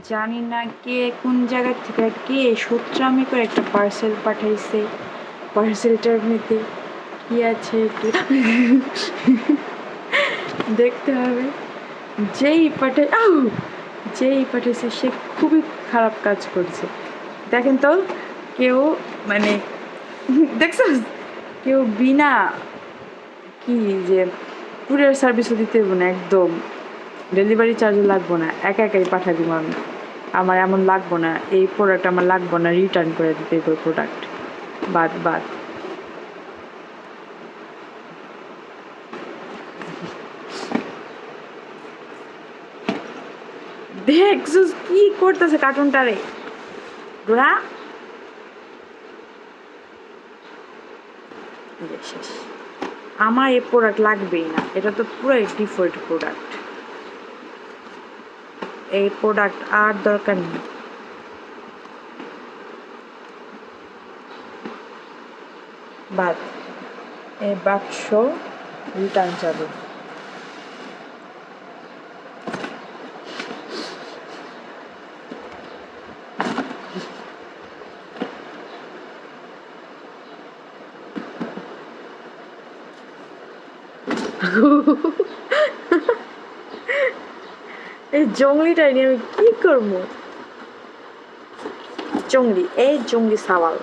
জানি না কে কোন জায়গা থেকে কে সূত্রামি করে একটা পার্সেল পাঠাইছে। পার্সেলটার মধ্যে কি আছে একটু দেখতে হবে। যেই পাঠাইছে সে খুবই খারাপ কাজ করছে। দেখেন তো কেউ মানে দেখছো কেউ বিনা কি যে কুরিয়ার সার্ভিসও দিতে হবে না, একদম ডেলিভারি চার্জও লাগবো না, একা একাই পাঠা দিব আমি। আমার এমন লাগবো না, এই প্রোডাক্ট আমার লাগবো না, রিটার্ন করে দিতে হবে প্রোডাক্ট। বাদ বাদ দেখছো কি করতেছে কার্টুনটারে ডোরা। শেষ, আমার এই প্রোডাক্ট লাগবেই না, এটা তো পুরোই ডিফল্ট প্রোডাক্ট, এই প্রোডাক্ট আর দরকার নেই। বাদ, এই বাক্স রিটার্ন যাবে। এই জঙ্গলিটাই নিয়ে আমি কি করবো? জঙ্গলি, এই জঙ্গলি সাওয়াল।